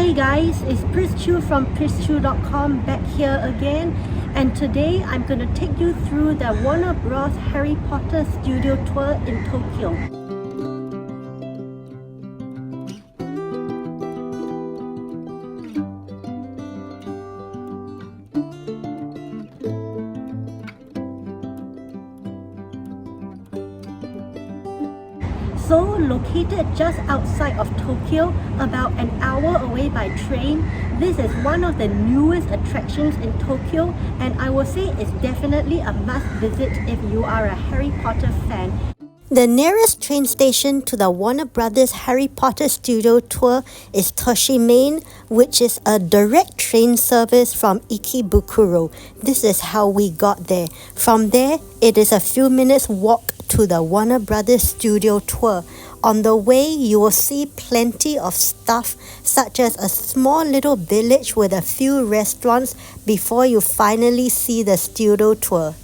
Hey guys, it's Prischu from prischu.com back here again, and today I'm going to take you through the Warner Bros. Harry Potter studio tour in Tokyo. So, located just outside of Tokyo, about an hour away by train, this is one of the newest attractions in Tokyo, and I will say it's definitely a must visit if you are a Harry Potter fan. The nearest train station to the Warner Bros. Harry Potter studio tour is Toshimain, which is a direct train service from Ikebukuro. This is how we got there. From there, it is a few minutes walk to the Warner Bros. Studio tour. On the way, you will see plenty of stuff such as a small little village with a few restaurants before you finally see the studio tour.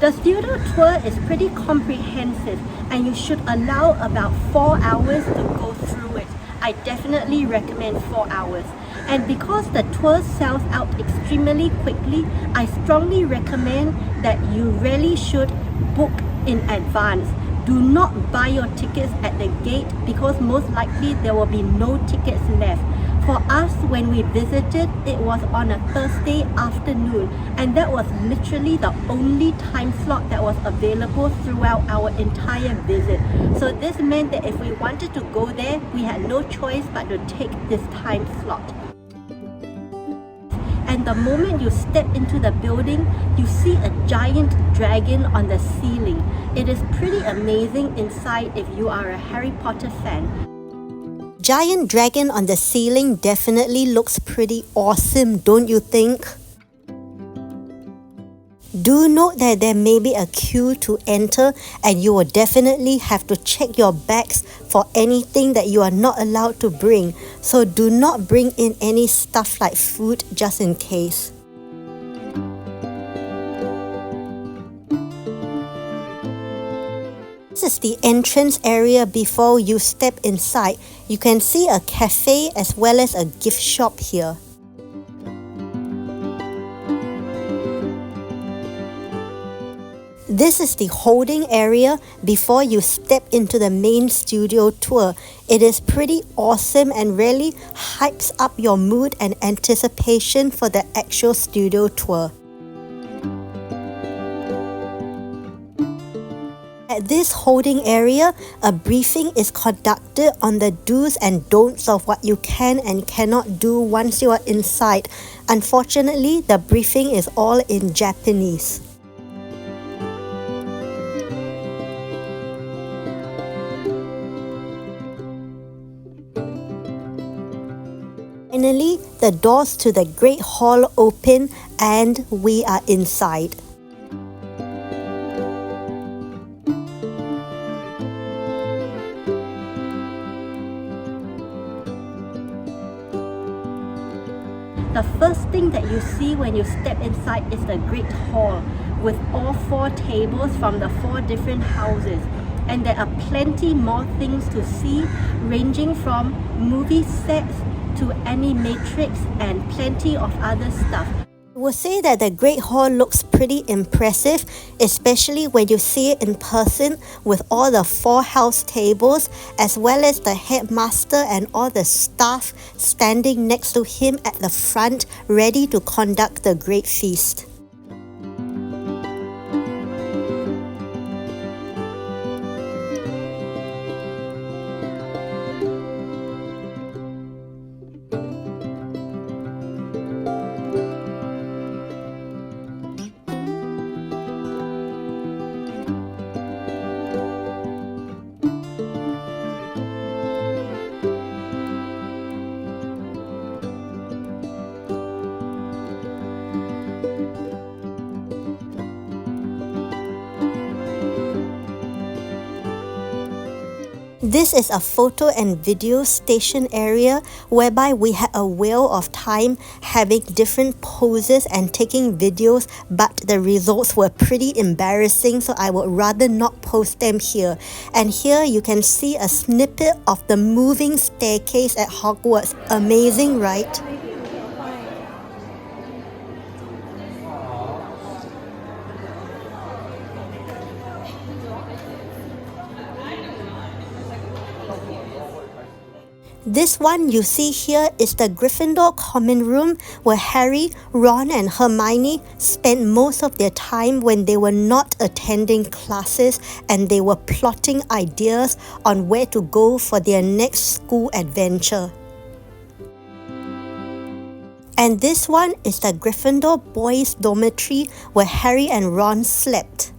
The studio tour is pretty comprehensive and you should allow about 4 hours to go through it. I definitely recommend 4 hours. And because the tour sells out extremely quickly, I strongly recommend that you really should book in advance. Do not buy your tickets at the gate because most likely there will be no tickets left. For us, when we visited, it was on a Thursday afternoon, and that was literally the only time slot that was available throughout our entire visit. So this meant that if we wanted to go there, we had no choice but to take this time slot. And the moment you step into the building, you see a giant dragon on the ceiling. It is pretty amazing inside if you are a Harry Potter fan. Giant dragon on the ceiling definitely looks pretty awesome, don't you think? Do note that there may be a queue to enter and you will definitely have to check your bags for anything that you are not allowed to bring. So do not bring in any stuff like food just in case. This is the entrance area before you step inside. You can see a cafe as well as a gift shop here. This is the holding area before you step into the main studio tour. It is pretty awesome and really hypes up your mood and anticipation for the actual studio tour. At this holding area, a briefing is conducted on the do's and don'ts of what you can and cannot do once you are inside. Unfortunately, the briefing is all in Japanese. Finally, the doors to the Great Hall open and we are inside. The first thing that you see when you step inside is the Great Hall with all 4 tables from the 4 different houses. And there are plenty more things to see, ranging from movie sets to animatrix and plenty of other stuff. I would say that the Great Hall looks pretty impressive, especially when you see it in person with all the 4 house tables as well as the headmaster and all the staff standing next to him at the front ready to conduct the great feast. This is a photo and video station area whereby we had a wheel of time having different poses and taking videos, but the results were pretty embarrassing, so I would rather not post them here. And here you can see a snippet of the moving staircase at Hogwarts. Amazing, right? This one you see here is the Gryffindor common room where Harry, Ron and Hermione spent most of their time when they were not attending classes and they were plotting ideas on where to go for their next school adventure. And this one is the Gryffindor boys' dormitory where Harry and Ron slept.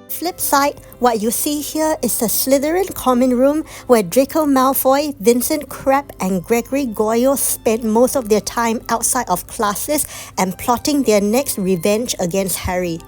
Flip side, what you see here is the Slytherin common room where Draco Malfoy, Vincent Crabbe and Gregory Goyle spent most of their time outside of classes and plotting their next revenge against Harry.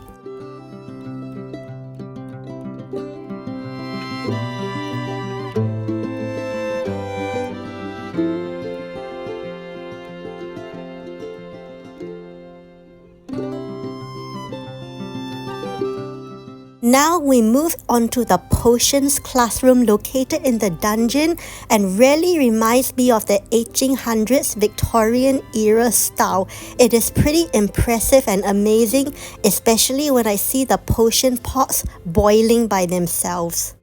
Now we move on to the potions classroom located in the dungeon and really reminds me of the 1800s Victorian era style. It is pretty impressive and amazing, especially when I see the potion pots boiling by themselves.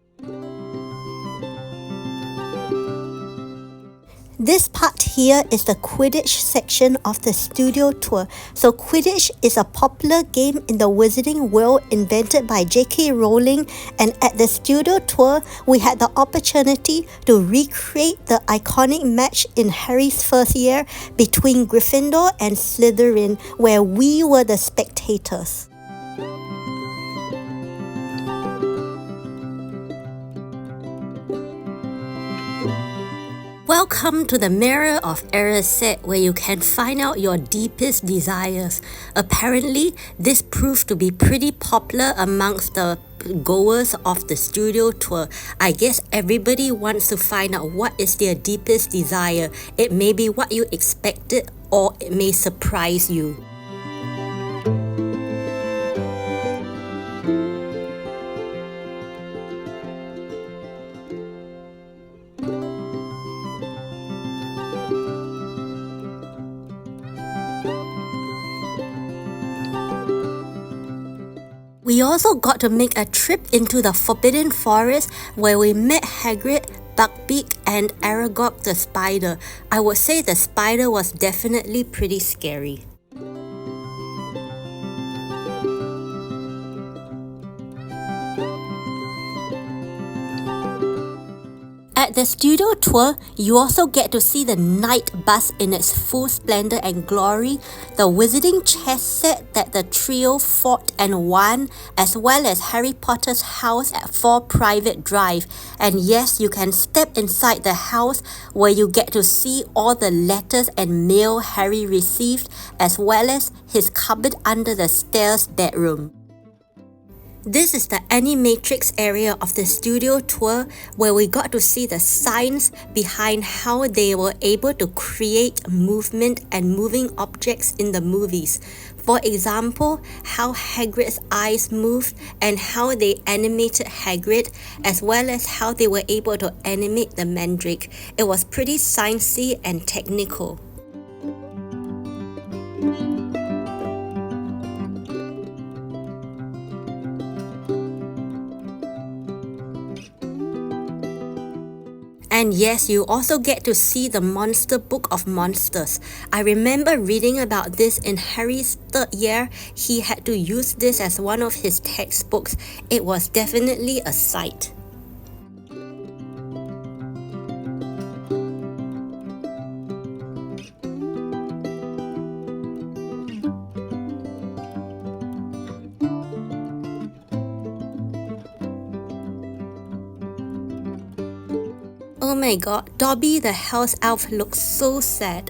This part here is the Quidditch section of the studio tour. So Quidditch is a popular game in the wizarding world invented by J.K. Rowling, and at the studio tour we had the opportunity to recreate the iconic match in Harry's first year between Gryffindor and Slytherin, where we were the spectators. Welcome to the Mirror of Erised, where you can find out your deepest desires. Apparently, this proved to be pretty popular amongst the goers of the studio tour. I guess everybody wants to find out what is their deepest desire. It may be what you expected, or it may surprise you. We also got to make a trip into the Forbidden Forest where we met Hagrid, Buckbeak and Aragog the spider. I would say the spider was definitely pretty scary. At the studio tour, you also get to see the night bus in its full splendor and glory, the wizarding chess set that the trio fought and won, as well as Harry Potter's house at 4 Private Drive. And yes, you can step inside the house where you get to see all the letters and mail Harry received, as well as his cupboard under the stairs bedroom. This is the Animatrix area of the studio tour where we got to see the science behind how they were able to create movement and moving objects in the movies. For example, how Hagrid's eyes moved and how they animated Hagrid, as well as how they were able to animate the Mandrake. It was pretty sciencey and technical. And yes, you also get to see the Monster Book of Monsters. I remember reading about this in Harry's 3rd year. He had to use this as one of his textbooks. It was definitely a sight. Oh my god, Dobby the house elf looks so sad.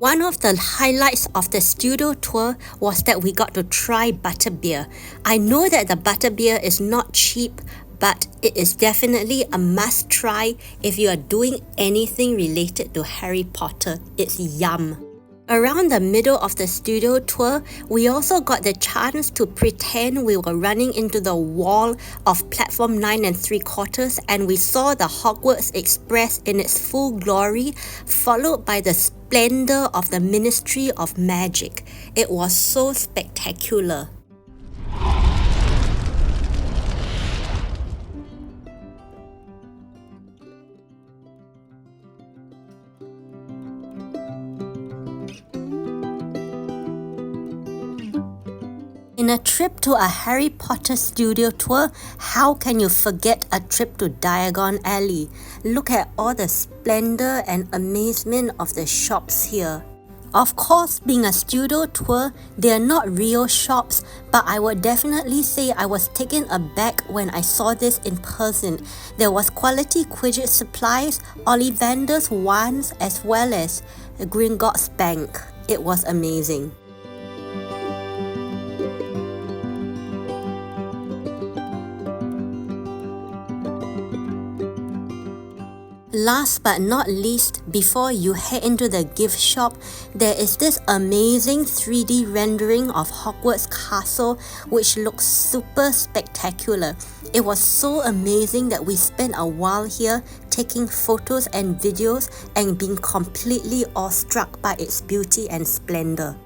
One of the highlights of the studio tour was that we got to try butterbeer. I know that the butterbeer is not cheap, but it is definitely a must try if you are doing anything related to Harry Potter. It's yum. Around the middle of the studio tour, we also got the chance to pretend we were running into the wall of platform 9 3/4 and we saw the Hogwarts Express in its full glory, followed by the splendor of the Ministry of Magic. It was so spectacular. In a trip to a Harry Potter studio tour, how can you forget a trip to Diagon Alley? Look at all the splendor and amazement of the shops here. Of course, being a studio tour, they are not real shops, but I would definitely say I was taken aback when I saw this in person. There was quality Quidditch supplies, Ollivander's wands, as well as Gringotts Bank. It was amazing. Last but not least, before you head into the gift shop, there is this amazing 3D rendering of Hogwarts Castle which looks super spectacular. It was so amazing that we spent a while here taking photos and videos and being completely awestruck by its beauty and splendor.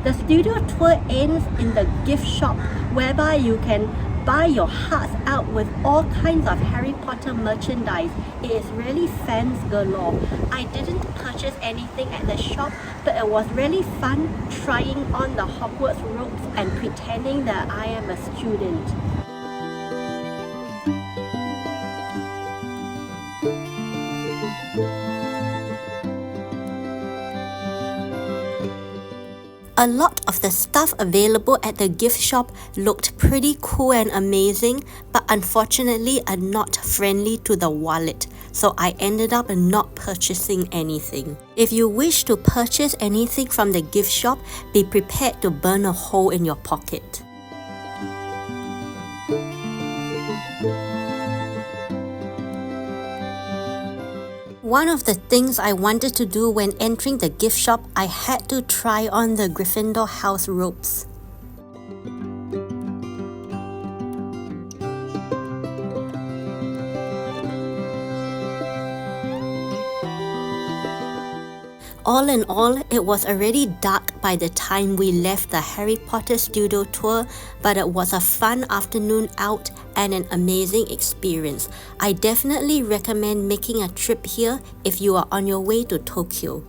The studio tour ends in the gift shop, whereby you can buy your hearts out with all kinds of Harry Potter merchandise. It is really fans galore. I didn't purchase anything at the shop, but it was really fun trying on the Hogwarts robes and pretending that I am a student. A lot of the stuff available at the gift shop looked pretty cool and amazing, but unfortunately are not friendly to the wallet, so I ended up not purchasing anything. If you wish to purchase anything from the gift shop, be prepared to burn a hole in your pocket. One of the things I wanted to do when entering the gift shop, I had to try on the Gryffindor house robes. All in all, it was already dark by the time we left the Harry Potter studio tour, but it was a fun afternoon out and an amazing experience. I definitely recommend making a trip here if you are on your way to Tokyo.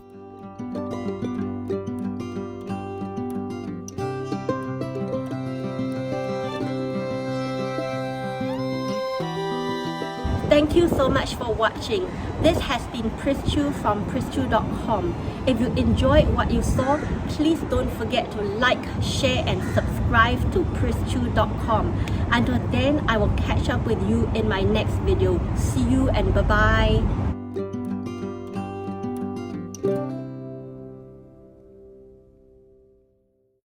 Thank you so much for watching. This has been Prischu from Prischu.com. If you enjoyed what you saw, please don't forget to like, share and subscribe to Prischu.com. Until then, I will catch up with you in my next video. See you and bye-bye.